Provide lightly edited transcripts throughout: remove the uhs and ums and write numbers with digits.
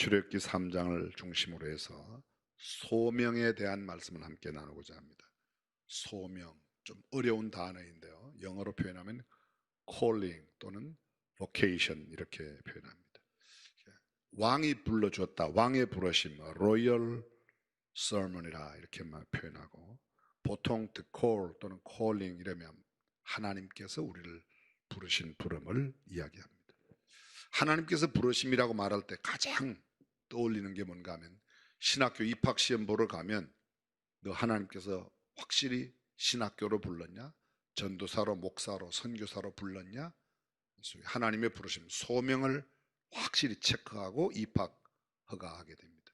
출애굽기 3장을 중심으로 해서 소명에 대한 말씀을 함께 나누고자 합니다. 소명, 좀 어려운 단어인데요, 영어로 표현하면 calling 또는 vocation 이렇게 표현합니다. 왕이 불러주었다, 왕의 부르심, royal sermon이라 이렇게만 표현하고, 보통 the call 또는 calling 이러면 하나님께서 우리를 부르신 부름을 이야기합니다. 하나님께서 부르심이라고 말할 때 가장 떠올리는 게 뭔가 하면, 신학교 입학시험 보러 가면 너 하나님께서 확실히 신학교로 불렀냐? 전도사로, 목사로, 선교사로 불렀냐? 하나님의 부르심, 소명을 확실히 체크하고 입학 허가하게 됩니다.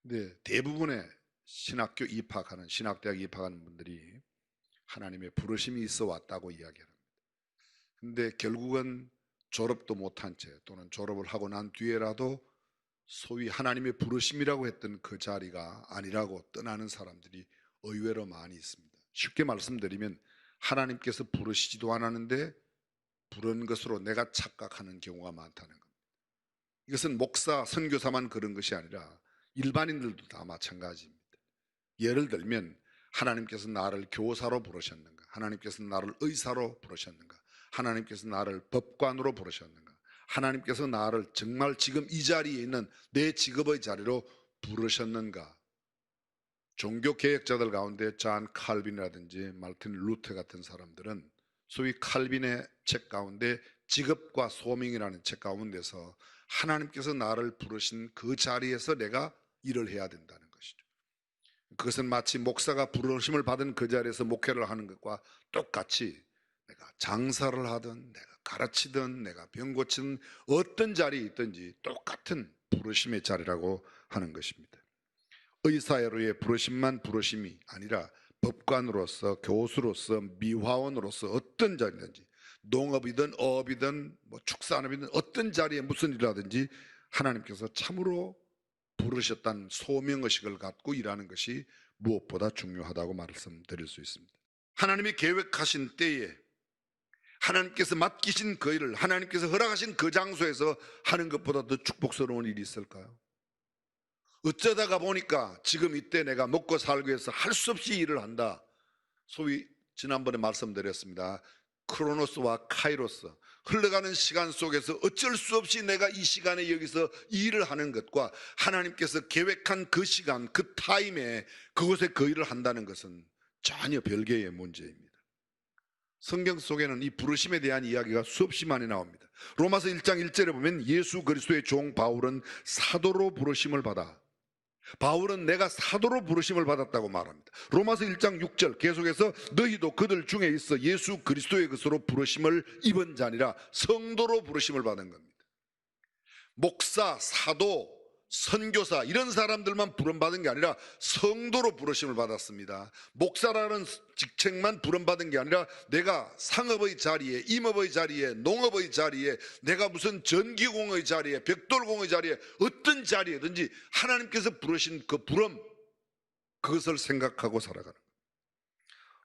근데 대부분의 신학교 입학하는, 신학대학 입학하는 분들이 하나님의 부르심이 있어 왔다고 이야기합니다. 근데 결국은 졸업도 못한 채 또는 졸업을 하고 난 뒤에라도 소위 하나님의 부르심이라고 했던 그 자리가 아니라고 떠나는 사람들이 의외로 많이 있습니다. 쉽게 말씀드리면 하나님께서 부르시지도 않았는데 부른 것으로 내가 착각하는 경우가 많다는 겁니다. 이것은 목사, 선교사만 그런 것이 아니라 일반인들도 다 마찬가지입니다. 예를 들면 하나님께서 나를 교사로 부르셨는가? 하나님께서 나를 의사로 부르셨는가? 하나님께서 나를 법관으로 부르셨는가? 하나님께서 나를 정말 지금 이 자리에 있는 내 직업의 자리로 부르셨는가? 종교개혁자들 가운데 존 칼빈이라든지 마르틴 루터 같은 사람들은 소위 칼빈의 책 가운데 직업과 소명이라는 책 가운데서 하나님께서 나를 부르신 그 자리에서 내가 일을 해야 된다는 것이죠. 그것은 마치 목사가 부르심을 받은 그 자리에서 목회를 하는 것과 똑같이 내가 장사를 하든 내가 가르치든 내가 병 고치든 어떤 자리에 있든지 똑같은 부르심의 자리라고 하는 것입니다. 의사로의 부르심만 부르심이 아니라 법관으로서, 교수로서, 미화원으로서 어떤 자리든지, 농업이든 어업이든 축산업이든 어떤 자리에 무슨 일을 하든지 하나님께서 참으로 부르셨다는 소명의식을 갖고 일하는 것이 무엇보다 중요하다고 말씀드릴 수 있습니다. 하나님이 계획하신 때에 하나님께서 맡기신 그 일을 하나님께서 허락하신 그 장소에서 하는 것보다 더 축복스러운 일이 있을까요? 어쩌다가 보니까 지금 이때 내가 먹고 살기 위해서 할 수 없이 일을 한다. 소위 지난번에 말씀드렸습니다. 크로노스와 카이로스, 흘러가는 시간 속에서 어쩔 수 없이 내가 이 시간에 여기서 일을 하는 것과 하나님께서 계획한 그 시간, 그 타임에 그곳에 그 일을 한다는 것은 전혀 별개의 문제입니다. 성경 속에는 이 부르심에 대한 이야기가 수없이 많이 나옵니다. 로마서 1장 1절에 보면 예수 그리스도의 종 바울은 사도로 부르심을 받아, 바울은 내가 사도로 부르심을 받았다고 말합니다. 로마서 1장 6절 계속해서 너희도 그들 중에 있어 예수 그리스도의 것으로 부르심을 입은 자니라, 성도로 부르심을 받은 겁니다. 목사, 사도, 선교사 이런 사람들만 부름받은 게 아니라 성도로 부르심을 받았습니다. 목사라는 직책만 부름받은 게 아니라 내가 상업의 자리에, 임업의 자리에, 농업의 자리에, 내가 무슨 전기공의 자리에, 벽돌공의 자리에, 어떤 자리에든지 하나님께서 부르신 그 부름, 그것을 생각하고 살아가는 거예요.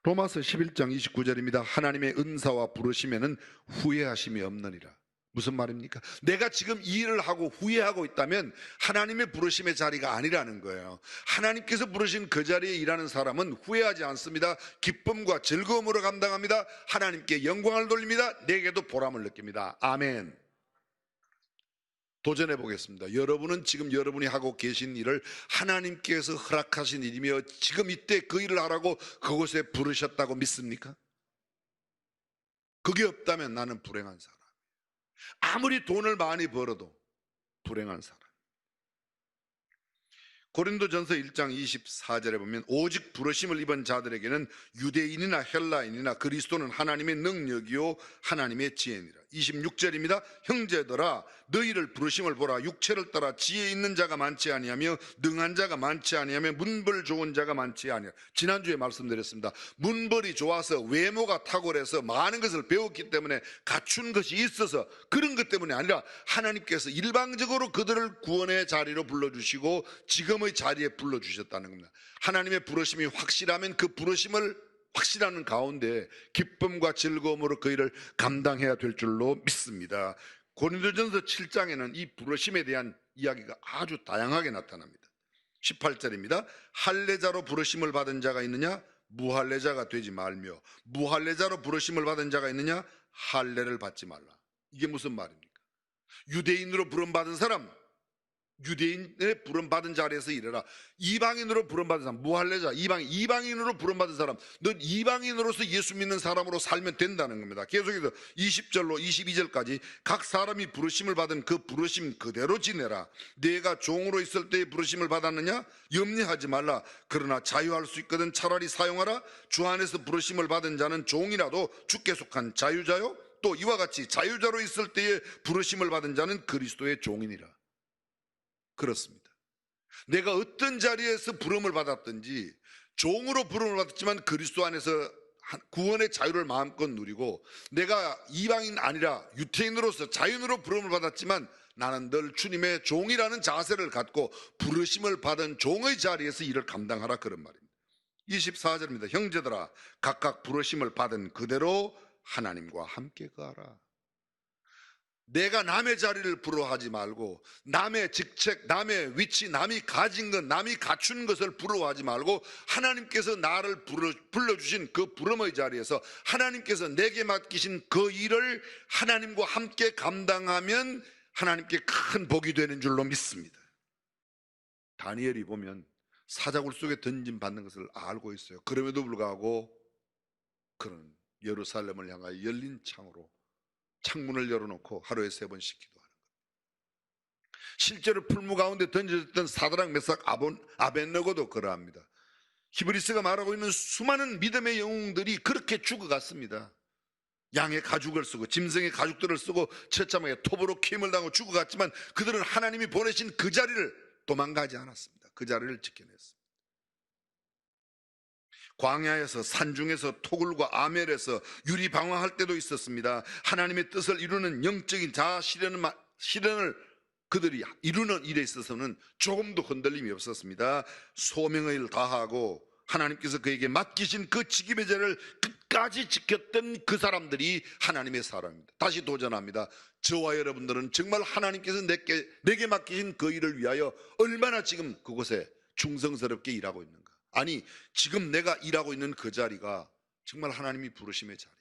로마서 11장 29절입니다. 하나님의 은사와 부르심에는 후회하심이 없느니라. 무슨 말입니까? 내가 지금 이 일을 하고 후회하고 있다면 하나님의 부르심의 자리가 아니라는 거예요. 하나님께서 부르신 그 자리에 일하는 사람은 후회하지 않습니다. 기쁨과 즐거움으로 감당합니다. 하나님께 영광을 돌립니다. 내게도 보람을 느낍니다. 아멘. 도전해 보겠습니다. 여러분은 지금 여러분이 하고 계신 일을 하나님께서 허락하신 일이며 지금 이때 그 일을 하라고 그곳에 부르셨다고 믿습니까? 그게 없다면 나는 불행한 사람, 아무리 돈을 많이 벌어도 불행한 사람. 고린도전서 1장 24절에 보면 오직 부르심을 입은 자들에게는 유대인이나 헬라인이나 그리스도는 하나님의 능력이요 하나님의 지혜니라. 26절입니다. 형제들아 너희를 부르심을 보라. 육체를 따라 지혜 있는 자가 많지 아니하며 능한 자가 많지 아니하며 문벌 좋은 자가 많지 아니하며. 지난주에 말씀드렸습니다. 문벌이 좋아서 외모가 탁월해서 많은 것을 배웠기 때문에 갖춘 것이 있어서 그런 것 때문에 아니라 하나님께서 일방적으로 그들을 구원의 자리로 불러주시고 지금의 자리에 불러주셨다는 겁니다. 하나님의 부르심이 확실하면 그 부르심을 확실하는 가운데 기쁨과 즐거움으로 그 일을 감당해야 될 줄로 믿습니다. 고린도전서 7장에는 이 부르심에 대한 이야기가 아주 다양하게 나타납니다. 18절입니다. 할례자로 부르심을 받은 자가 있느냐? 무할례자가 되지 말며, 무할례자로 부르심을 받은 자가 있느냐? 할례를 받지 말라. 이게 무슨 말입니까? 유대인으로 부름받은 사람, 유대인의 부름받은 자리에서 일해라. 이방인으로 부름받은 사람, 무할례자, 이방인으로 부름받은 사람, 넌 이방인으로서 예수 믿는 사람으로 살면 된다는 겁니다. 계속해서 20절로 22절까지 각 사람이 부르심을 받은 그 부르심 그대로 지내라. 내가 종으로 있을 때의 부르심을 받았느냐? 염려하지 말라. 그러나 자유할 수 있거든 차라리 사용하라. 주 안에서 부르심을 받은 자는 종이라도 주께 속한 자유자요, 또 이와 같이 자유자로 있을 때에 부르심을 받은 자는 그리스도의 종이니라. 그렇습니다. 내가 어떤 자리에서 부름을 받았든지 종으로 부름을 받았지만 그리스도 안에서 구원의 자유를 마음껏 누리고, 내가 이방인 아니라 유태인으로서 자유인으로 부름을 받았지만 나는 늘 주님의 종이라는 자세를 갖고 부르심을 받은 종의 자리에서 일을 감당하라, 그런 말입니다. 24절입니다. 형제들아, 각각 부르심을 받은 그대로 하나님과 함께 거하라. 내가 남의 자리를 부러워하지 말고, 남의 직책, 남의 위치, 남이 가진 것, 남이 갖춘 것을 부러워하지 말고, 하나님께서 나를 불러주신 그 부름의 자리에서 하나님께서 내게 맡기신 그 일을 하나님과 함께 감당하면 하나님께 큰 복이 되는 줄로 믿습니다. 다니엘이 보면 사자굴 속에 던짐받는 것을 알고 있어요. 그럼에도 불구하고 그는 예루살렘을 향하여 열린 창문을 열어놓고 하루에 3번씩 기도하는 거예요. 실제로 풀무 가운데 던져졌던 사드락, 메삭, 아벤느고도 그러합니다. 히브리서가 말하고 있는 수많은 믿음의 영웅들이 그렇게 죽어갔습니다. 양의 가죽을 쓰고 짐승의 가죽들을 쓰고 처참하게 톱으로 캠을 당하고 죽어갔지만 그들은 하나님이 보내신 그 자리를 도망가지 않았습니다. 그 자리를 지켜냈습니다. 광야에서, 산중에서, 토굴과 아멜에서 유리방황할 때도 있었습니다. 하나님의 뜻을 이루는 영적인 자아 실현을 그들이 이루는 일에 있어서는 조금도 흔들림이 없었습니다. 소명의 일을 다하고 하나님께서 그에게 맡기신 그 직임의 자를 끝까지 지켰던 그 사람들이 하나님의 사람입니다. 다시 도전합니다. 저와 여러분들은 정말 하나님께서 내게 맡기신 그 일을 위하여 얼마나 지금 그곳에 충성스럽게 일하고 있는가? 아니, 지금 내가 일하고 있는 그 자리가 정말 하나님이 부르심의 자리인가?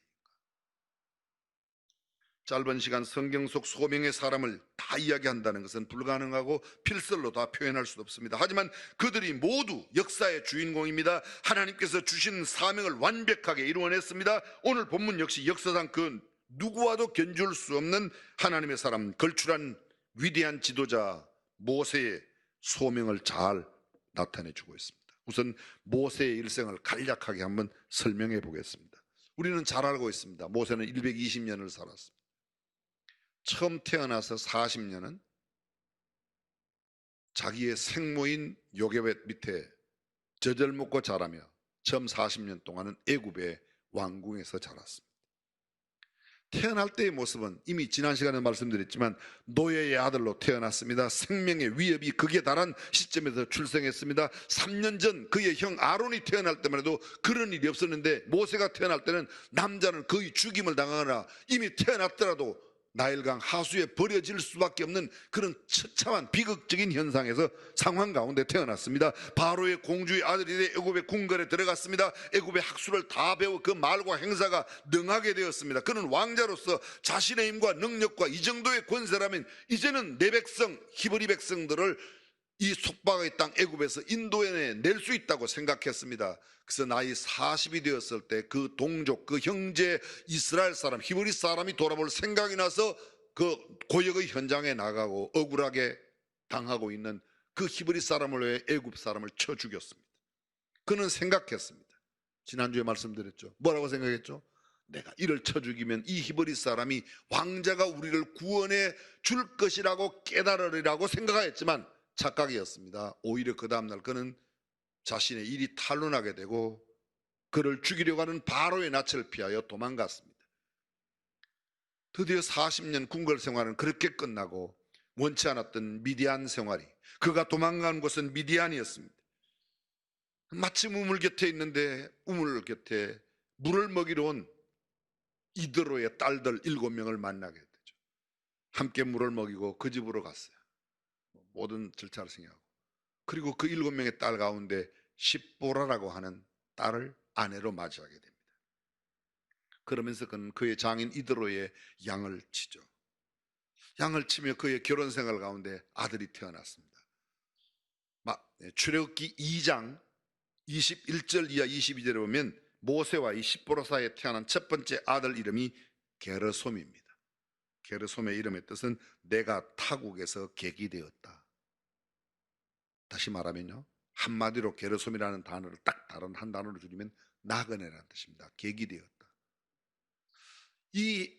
짧은 시간 성경 속 소명의 사람을 다 이야기한다는 것은 불가능하고 필설로 다 표현할 수 없습니다. 하지만 그들이 모두 역사의 주인공입니다. 하나님께서 주신 사명을 완벽하게 이루어냈습니다. 오늘 본문 역시 역사상 그 누구와도 견줄 수 없는 하나님의 사람, 걸출한 위대한 지도자 모세의 소명을 잘 나타내주고 있습니다. 우선 모세의 일생을 간략하게 한번 설명해 보겠습니다. 우리는 잘 알고 있습니다. 모세는 120년을 살았습니다. 처음 태어나서 40년은 자기의 생모인 요게벳 밑에 젖을 먹고 자라며 처음 40년 동안은 애굽의 왕궁에서 자랐습니다. 태어날 때의 모습은 이미 지난 시간에 말씀드렸지만 노예의 아들로 태어났습니다. 생명의 위협이 극에 달한 시점에서 출생했습니다. 3년 전 그의 형 아론이 태어날 때만 해도 그런 일이 없었는데 모세가 태어날 때는 남자는 거의 죽임을 당하거나 이미 태어났더라도 나일강 하수에 버려질 수밖에 없는 그런 처참한 비극적인 현상에서 상황 가운데 태어났습니다. 바로의 공주의 아들이 돼 애굽의 궁궐에 들어갔습니다. 애굽의 학술을 다 배워 그 말과 행사가 능하게 되었습니다. 그는 왕자로서 자신의 힘과 능력과 이 정도의 권세라면 이제는 내 백성 히브리 백성들을 이 속박의 땅 애굽에서 인도에 낼 수 있다고 생각했습니다. 그래서 나이 40이 되었을 때 그 동족, 그 형제 이스라엘 사람, 히브리 사람이 돌아볼 생각이 나서 그 고역의 현장에 나가고 억울하게 당하고 있는 그 히브리 사람을 위해 애굽 사람을 쳐 죽였습니다. 그는 생각했습니다. 지난주에 말씀드렸죠. 뭐라고 생각했죠? 내가 이를 쳐 죽이면 이 히브리 사람이 왕자가 우리를 구원해 줄 것이라고 깨달으리라고 생각했지만 착각이었습니다. 오히려 그 다음날 그는 자신의 일이 탄로나게 되고 그를 죽이려고 하는 바로의 낯을 피하여 도망갔습니다. 드디어 40년 궁궐 생활은 그렇게 끝나고 원치 않았던 미디안 생활이, 그가 도망간 곳은 미디안이었습니다. 마침 우물 곁에 있는데 우물 곁에 물을 먹이러 온 이드로의 딸들 7명을 만나게 되죠. 함께 물을 먹이고 그 집으로 갔어요. 모든 절차를 생각하고. 그리고 그 7명의 딸 가운데 십보라라고 하는 딸을 아내로 맞이하게 됩니다. 그러면서 그는 그의 장인 이드로의 양을 치죠. 양을 치며 그의 결혼 생활 가운데 아들이 태어났습니다. 출애굽기 2장 21절 이하 22절에 보면 모세와 이 십보라 사이에 태어난 첫 번째 아들 이름이 게르솜입니다. 게르솜의 이름의 뜻은 내가 타국에서 객이 되었다. 다시 말하면요, 한마디로 게르솜이라는 단어를 딱 다른 한 단어로 줄이면 나그네라는 뜻입니다. 객이 되었다. 이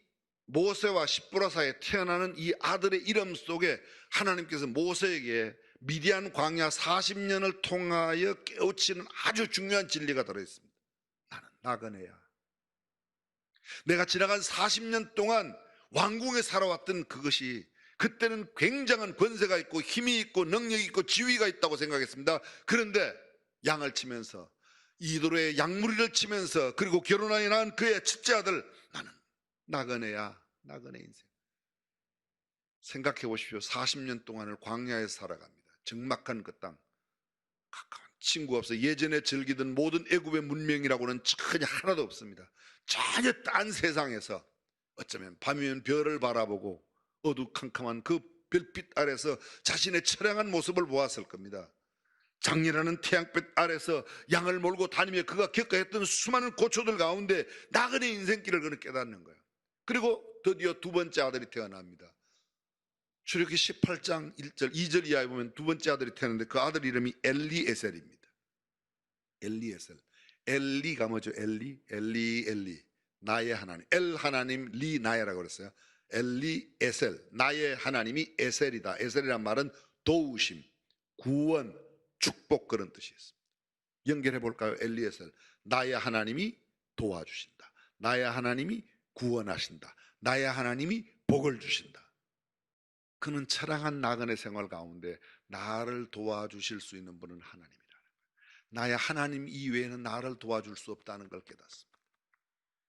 모세와 십보라 사이에 태어나는 이 아들의 이름 속에 하나님께서 모세에게 미디안 광야 40년을 통하여 깨우치는 아주 중요한 진리가 들어있습니다. 나는 나그네야. 내가 지나간 40년 동안 왕궁에 살아왔던 그것이, 그때는 굉장한 권세가 있고 힘이 있고 능력이 있고 지위가 있다고 생각했습니다. 그런데 양을 치면서, 이도로의 양무리를 치면서, 그리고 결혼하여 낳은 그의 첫째 아들, 나는 나그네야. 나그네 인생. 생각해 보십시오. 40년 동안을 광야에서 살아갑니다. 적막한 그 땅, 가까운 친구 없어. 예전에 즐기던 모든 애굽의 문명이라고는 전혀 하나도 없습니다. 전혀 딴 세상에서 어쩌면 밤이면 별을 바라보고 어두컴컴한 그 별빛 아래서 자신의 처량한 모습을 보았을 겁니다. 장렬하는 태양빛 아래서 양을 몰고 다니며 그가 겪어야 했던 수많은 고초들 가운데 나그네 인생길을 그는 깨닫는 거예요. 그리고 드디어 두 번째 아들이 태어납니다. 출애굽기 18장 1절 2절 이하에 보면 두 번째 아들이 태어났는데 그 아들 이름이 엘리에셀입니다. 엘리에셀. 엘리가 뭐죠? 엘리 나의 하나님. 엘 하나님, 리 나야라고 그랬어요. 엘리에셀, 나의 하나님이 에셀이다. 에셀이란 말은 도우심, 구원, 축복, 그런 뜻이었습니다. 연결해 볼까요? 엘리에셀. 나의 하나님이 도와주신다. 나의 하나님이 구원하신다. 나의 하나님이 복을 주신다. 그는 처량한 나그네 생활 가운데 나를 도와주실 수 있는 분은 하나님이라는 거예요. 나의 하나님 이외에는 나를 도와줄 수 없다는 걸 깨닫습니다.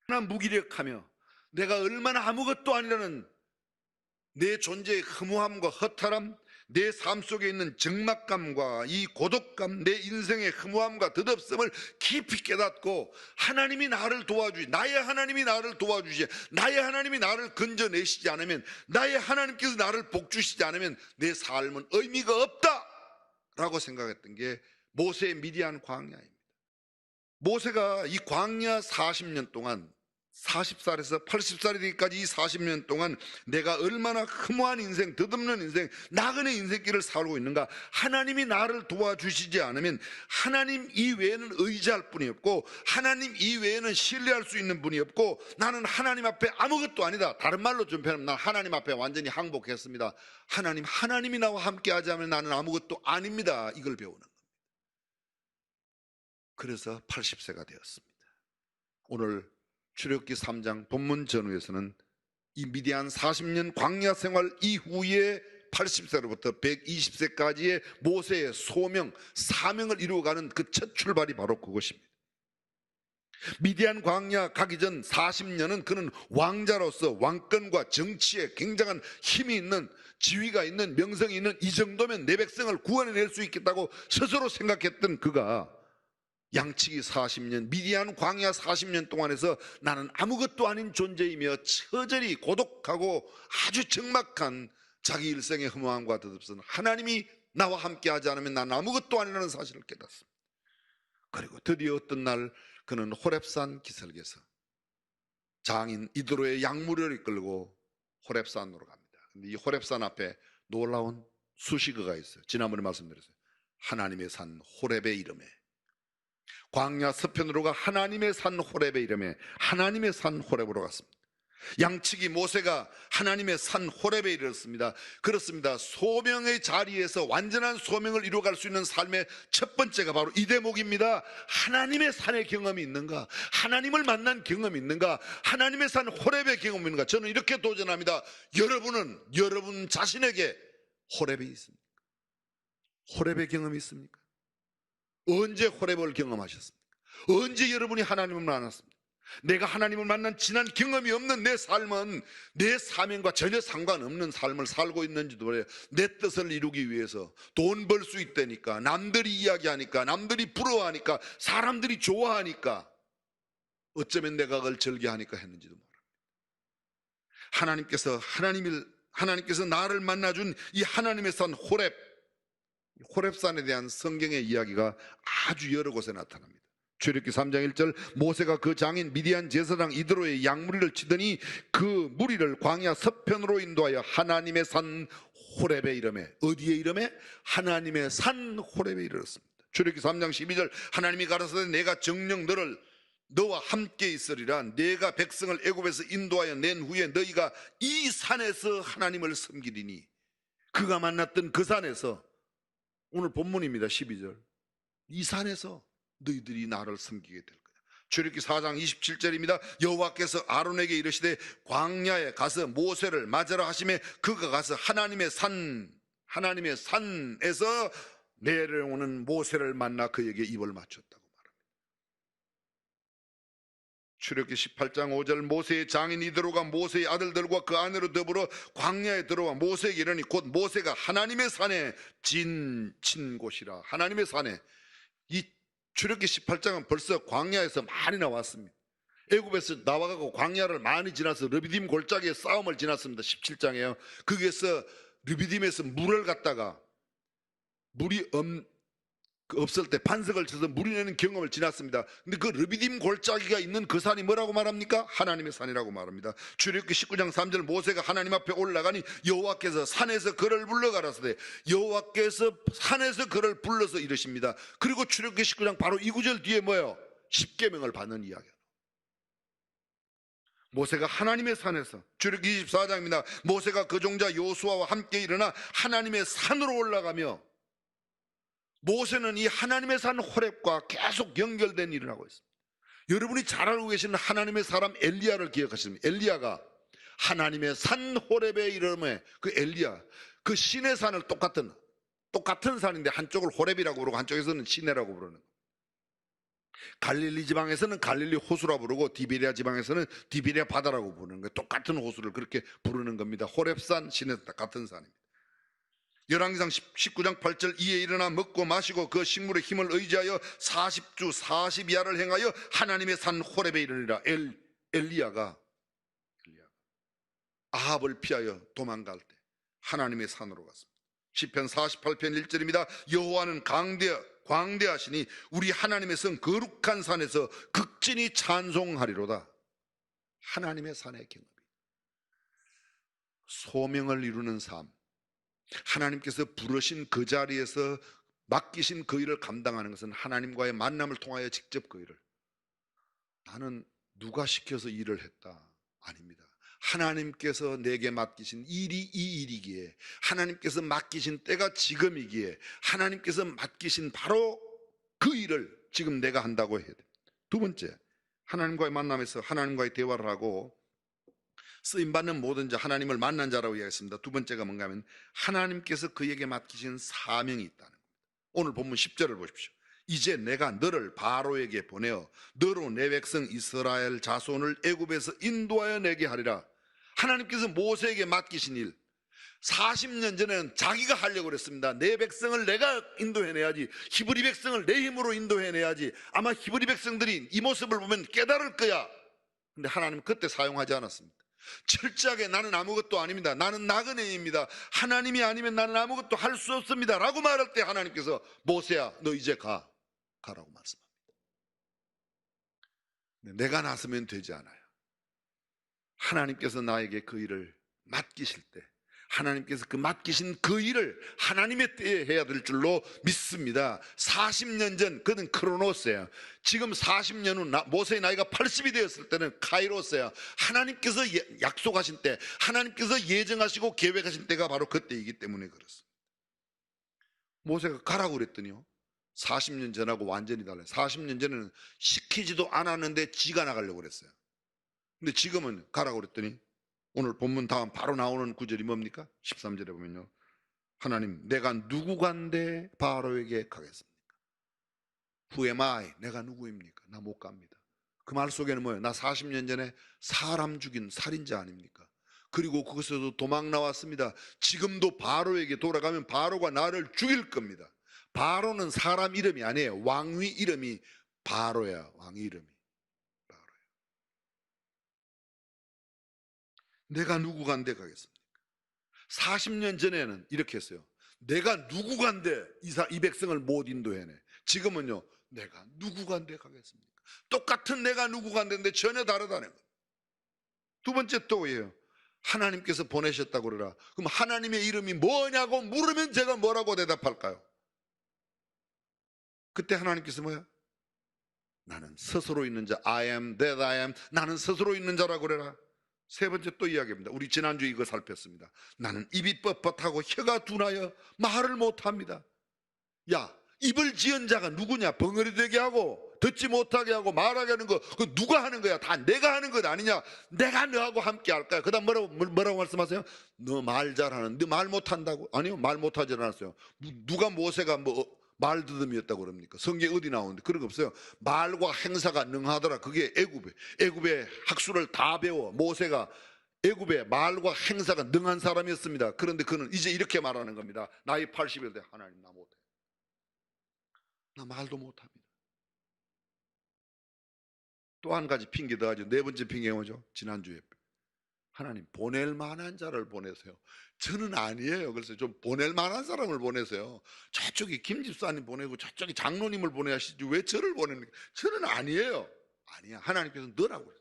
나 무기력하며 내가 얼마나 아무것도 아니라는 내 존재의 허무함과 허탈함, 내 삶 속에 있는 적막감과 이 고독감, 내 인생의 허무함과 덧없음을 깊이 깨닫고 하나님이 나를 도와주시, 나의 하나님이 나를 도와주시, 나의 하나님이 나를 건져내시지 않으면, 나의 하나님께서 나를 복주시지 않으면 내 삶은 의미가 없다라고 생각했던 게 모세의 미디안 광야입니다. 모세가 이 광야 40년 동안 40살에서 80살이 되기까지 이 40년 동안 내가 얼마나 허무한 인생, 덧없는 인생, 나그네 인생길을 살고 있는가. 하나님이 나를 도와주시지 않으면 하나님 이외에는 의지할 분이 없고 하나님 이외에는 신뢰할 수 있는 분이 없고 나는 하나님 앞에 아무것도 아니다. 다른 말로 좀 표현하면 난 하나님 앞에 완전히 항복했습니다. 하나님이 나와 함께 하지 않으면 나는 아무것도 아닙니다. 이걸 배우는 겁니다. 그래서 80세가 되었습니다. 오늘 출애굽기 3장 본문 전후에서는 이 미디안 40년 광야 생활 이후에 80세로부터 120세까지의 모세의 소명, 사명을 이루어가는 그 첫 출발이 바로 그것입니다. 미디안 광야 가기 전 40년은 그는 왕자로서 왕권과 정치에 굉장한 힘이 있는, 지위가 있는, 명성이 있는, 이 정도면 내 백성을 구원해낼 수 있겠다고 스스로 생각했던 그가 양치기 40년, 미디안 광야 40년 동안에서 나는 아무것도 아닌 존재이며 처절히 고독하고 아주 적막한 자기 일생의 허무함과 덧없은 하나님이 나와 함께 하지 않으면 나는 아무것도 아니라는 사실을 깨닫습니다. 그리고 드디어 어떤 날 그는 호렙산 기슭에서 장인 이드로의 양무리를 이끌고 호렙산으로 갑니다. 근데 이 호렙산 앞에 놀라운 수식어가 있어요. 지난번에 말씀드렸어요. 하나님의 산 호렙의 이름에, 광야 서편으로가 하나님의 산 호렙의 이름에 하나님의 산 호렙으로 갔습니다. 양치기 모세가 하나님의 산 호렙에 이르렀습니다. 그렇습니다. 소명의 자리에서 완전한 소명을 이루어갈 수 있는 삶의 첫 번째가 바로 이 대목입니다. 하나님의 산의 경험이 있는가? 하나님을 만난 경험이 있는가? 하나님의 산 호렙의 경험이 있는가? 저는 이렇게 도전합니다. 여러분은 여러분 자신에게 호렙이 있습니까? 호렙의 경험이 있습니까? 언제 호렙을 경험하셨습니까? 언제 여러분이 하나님을 만났습니까? 내가 하나님을 만난 지난 경험이 없는 내 삶은 내 사명과 전혀 상관없는 삶을 살고 있는지도 몰라요. 내 뜻을 이루기 위해서 돈 벌 수 있다니까, 남들이 이야기하니까, 남들이 부러워하니까, 사람들이 좋아하니까, 어쩌면 내가 그걸 즐겨하니까 했는지도 몰라요. 하나님께서 나를 만나준 이 하나님의 산 호렙산에 대한 성경의 이야기가 아주 여러 곳에 나타납니다. 출애굽기 3장 1절, 모세가 그 장인 미디안 제사장 이드로의 양무리를 치더니 그 무리를 광야 서편으로 인도하여 하나님의 산 호렙에 이르매, 어디에 이르매? 하나님의 산 호렙에 이르렀습니다. 출애굽기 3장 12절, 하나님이 가라사대 내가 정녕 너와 함께 있으리라. 내가 백성을 애굽에서 인도하여 낸 후에 너희가 이 산에서 하나님을 섬기리니, 그가 만났던 그 산에서, 오늘 본문입니다. 12절, 이 산에서 너희들이 나를 섬기게 될 거야. 출애굽기 4장 27절입니다. 여호와께서 아론에게 이르시되 광야에 가서 모세를 맞으라 하시매 그가 가서 하나님의 산에서 내려오는 모세를 만나 그에게 입을 맞췄다고 말합니다. 출애굽기 18장 5절, 모세의 장인 이드로가 모세의 아들들과 그 아내로 더불어 광야에 들어와 모세에게 이르니 곧 모세가 하나님의 산에 친 곳이라. 하나님의 산에, 이 출애굽기 18장은 벌써 광야에서 많이 나왔습니다. 애굽에서 나와가고 광야를 많이 지나서 르비딤 골짜기의 싸움을 지났습니다. 17장에요. 거기에서 르비딤에서 물을 갖다가 물이 없을 때 반석을 쳐서 물이 내는 경험을 지났습니다. 근데 그 르비딤 골짜기가 있는 그 산이 뭐라고 말합니까? 하나님의 산이라고 말합니다. 출애굽기 19장 3절, 모세가 하나님 앞에 올라가니 여호와께서 산에서 그를 불러 가라사대, 여호와께서 산에서 그를 불러서 이르십니다. 그리고 출애굽기 19장 바로 이 구절 뒤에 뭐예요? 십계명을 받는 이야기예요. 모세가 하나님의 산에서, 출애굽기 24장입니다. 모세가 그 종자 여호수아와 함께 일어나 하나님의 산으로 올라가며, 모세는 이 하나님의 산 호렙과 계속 연결된 일을 하고 있습니다. 여러분이 잘 알고 계시는 하나님의 사람 엘리야를 기억하십니까? 엘리야가 하나님의 산 호렙에 이르매, 그 엘리야, 그 시내 산을 똑같은 산인데 한쪽을 호렙이라고 부르고 한쪽에서는 시내라고 부르는 거예요. 갈릴리 지방에서는 갈릴리 호수라 부르고 디베리아 지방에서는 디베리아 바다라고 부르는 거예요. 똑같은 호수를 그렇게 부르는 겁니다. 호렙산, 시내산 같은 산입니다. 열왕기상 19장 8절, 이에 일어나 먹고 마시고 그 식물의 힘을 의지하여 40주 40야를 행하여 하나님의 산 호렙에 이르니라. 엘리야가 아합을 피하여 도망갈 때 하나님의 산으로 갔습니다. 시편 48편 1절입니다. 여호와는 광대하시니 우리 하나님의 성 거룩한 산에서 극진히 찬송하리로다. 하나님의 산의 경험이, 소명을 이루는 삶, 하나님께서 부르신 그 자리에서 맡기신 그 일을 감당하는 것은 하나님과의 만남을 통하여 직접 그 일을, 나는 누가 시켜서 일을 했다, 아닙니다. 하나님께서 내게 맡기신 일이 이 일이기에, 하나님께서 맡기신 때가 지금이기에, 하나님께서 맡기신 바로 그 일을 지금 내가 한다고 해야 됩니다. 두 번째, 하나님과의 만남에서 하나님과의 대화를 하고 쓰임받는 모든 자, 하나님을 만난 자라고 이야기했습니다. 두 번째가 뭔가 하면 하나님께서 그에게 맡기신 사명이 있다는 겁니다. 오늘 본문 10절을 보십시오. 이제 내가 너를 바로에게 보내어 너로 내 백성 이스라엘 자손을 애굽에서 인도하여 내게 하리라. 하나님께서 모세에게 맡기신 일, 40년 전에는 자기가 하려고 그랬습니다. 내 백성을 내가 인도해내야지, 히브리 백성을 내 힘으로 인도해내야지, 아마 히브리 백성들이 이 모습을 보면 깨달을 거야. 근데 하나님은 그때 사용하지 않았습니다. 철저하게 나는 아무것도 아닙니다, 나는 나그네입니다, 하나님이 아니면 나는 아무것도 할 수 없습니다 라고 말할 때 하나님께서 모세야 너 이제 가라고 말씀합니다. 내가 나서면 되지 않아요. 하나님께서 나에게 그 일을 맡기실 때 하나님께서 그 맡기신 그 일을 하나님의 때에 해야 될 줄로 믿습니다. 40년 전, 그는 크로노스예요. 지금 40년 후 모세의 나이가 80이 되었을 때는 카이로스예요. 하나님께서 약속하신 때, 하나님께서 예정하시고 계획하신 때가 바로 그때이기 때문에 그렇습니다. 모세가 가라고 그랬더니요, 40년 전하고 완전히 달라요. 40년 전에는 시키지도 않았는데 지가 나가려고 그랬어요. 근데 지금은 가라고 그랬더니 오늘 본문 다음 바로 나오는 구절이 뭡니까? 13절에 보면요, 하나님, 내가 누구간데 바로에게 가겠습니까? Who am I? 내가 누구입니까? 나 못 갑니다. 그 말 속에는 뭐예요? 나 40년 전에 사람 죽인 살인자 아닙니까? 그리고 거기서도 도망 나왔습니다. 지금도 바로에게 돌아가면 바로가 나를 죽일 겁니다. 바로는 사람 이름이 아니에요. 왕위 이름이 바로야. 왕위 이름이 바로야. 내가 누구 간데 가겠습니까? 40년 전에는 이렇게 했어요. 내가 누구 간데 이 백성을 못 인도해내. 지금은요, 내가 누구 간데 가겠습니까? 똑같은 내가 누구 간데인데 전혀 다르다는 거예요. 두 번째 또 예요. 하나님께서 보내셨다고 그러라. 그럼 하나님의 이름이 뭐냐고 물으면 제가 뭐라고 대답할까요? 그때 하나님께서 뭐야? 나는 스스로 있는 자, I am that I am. 나는 스스로 있는 자라고 그래라. 세 번째 또 이야기입니다. 우리 지난주에 이거 살폈습니다. 나는 입이 뻣뻣하고 혀가 둔하여 말을 못합니다. 야, 입을 지은 자가 누구냐? 벙어리 되게 하고 듣지 못하게 하고 말하게 하는 거 그거 누가 하는 거야? 다 내가 하는 것 아니냐? 내가 너하고 함께 할 거야. 그 다음 뭐라고 말씀하세요? 너 말 잘하는, 너 말 못한다고? 아니요, 말 못하지 않았어요. 누가 모세가 말더듬이었다고 그럽니까? 성경에 어디 나오는데 그런 거 없어요. 말과 행사가 능하더라. 그게 애굽의 학술을 다 배워. 모세가 애굽의 말과 행사가 능한 사람이었습니다. 그런데 그는 이제 이렇게 말하는 겁니다. 나이 80일 때 하나님 나 못해. 나 말도 못합니다. 또 한 가지 핑계 더 하죠. 네 번째 핑계가 뭐죠? 지난주에 하나님 보낼 만한 자를 보내세요. 저는 아니에요. 그래서 좀 보낼 만한 사람을 보내세요. 저쪽에 김 집사님 보내고 저쪽에 장로님을 보내야시지 왜 저를 보냅니까? 저는 아니에요. 아니야. 하나님께서 너라고 그래요.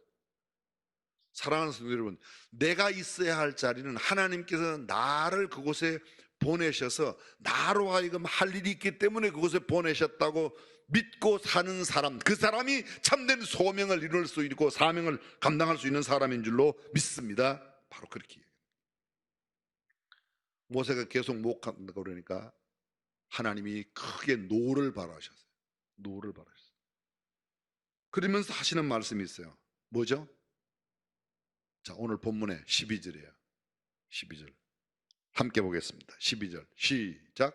사랑하는 성도 여러분, 내가 있어야 할 자리는 하나님께서 나를 그곳에 보내셔서 나로 하여금 할 일이 있기 때문에 그곳에 보내셨다고 믿고 사는 사람, 그 사람이 참된 소명을 이룰 수 있고 사명을 감당할 수 있는 사람인 줄로 믿습니다. 바로 그렇게 모세가 계속 못 간다고 그러니까 하나님이 크게 노를 바라셨어요. 노를 바라셨어요. 그러면서 하시는 말씀이 있어요. 뭐죠? 자, 오늘 본문의 12절이에요. 12절 함께 보겠습니다. 12절 시작.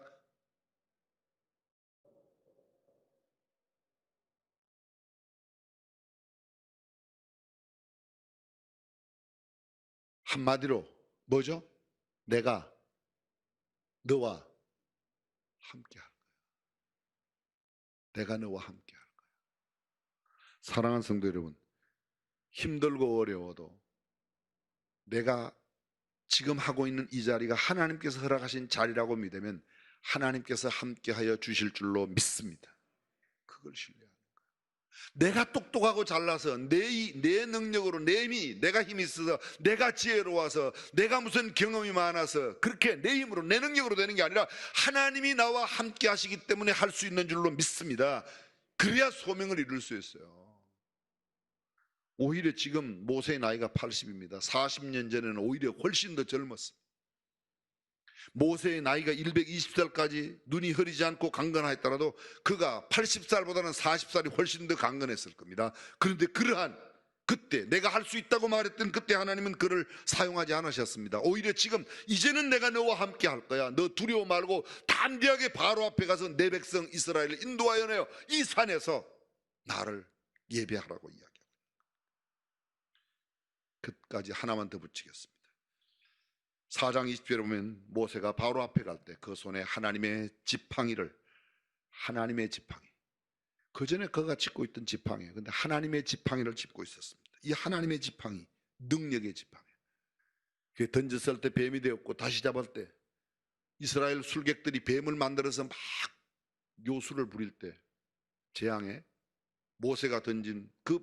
한마디로 뭐죠? 내가 너와 함께 할 거야. 내가 너와 함께 할 거야. 사랑하는 성도 여러분, 힘들고 어려워도 내가 지금 하고 있는 이 자리가 하나님께서 허락하신 자리라고 믿으면 하나님께서 함께하여 주실 줄로 믿습니다. 그걸 신뢰합니다. 내가 똑똑하고 잘나서 내 능력으로 내가 힘이 있어서 내가 지혜로워서 내가 무슨 경험이 많아서 그렇게 내 힘으로 내 능력으로 되는 게 아니라 하나님이 나와 함께 하시기 때문에 할 수 있는 줄로 믿습니다. 그래야 소명을 이룰 수 있어요. 오히려 지금 모세의 나이가 80입니다. 40년 전에는 오히려 훨씬 더 젊었습니다. 모세의 나이가 120살까지 눈이 흐리지 않고 강건하였더라도 그가 80살보다는 40살이 훨씬 더 강건했을 겁니다. 그런데 그러한 그때 내가 할 수 있다고 말했던 그때 하나님은 그를 사용하지 않으셨습니다. 오히려 지금 이제는 내가 너와 함께 할 거야. 너 두려워 말고 담대하게 바로 앞에 가서 내 백성 이스라엘을 인도하여 내어 이 산에서 나를 예배하라고 이야기합니다. 끝까지 하나만 더 붙이겠습니다. 4장 20절에 보면 모세가 바로 앞에 갈 때 그 손에 하나님의 지팡이 그 전에 그가 짚고 있던 지팡이에요. 근데 하나님의 지팡이를 짚고 있었습니다. 이 하나님의 지팡이, 능력의 지팡이. 그게 던졌을 때 뱀이 되었고 다시 잡을 때 이스라엘 술객들이 뱀을 만들어서 막 요술을 부릴 때 재앙에 모세가 던진 그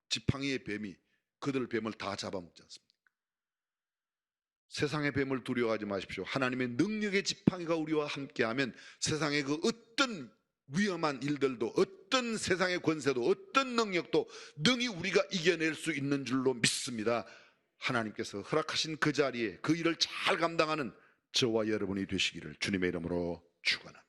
지팡이의 뱀이 그들 뱀을 다 잡아먹지 않습니까? 세상의 뱀을 두려워하지 마십시오. 하나님의 능력의 지팡이가 우리와 함께하면 세상의 그 어떤 위험한 일들도 어떤 세상의 권세도 어떤 능력도 능히 우리가 이겨낼 수 있는 줄로 믿습니다. 하나님께서 허락하신 그 자리에 그 일을 잘 감당하는 저와 여러분이 되시기를 주님의 이름으로 축원합니다.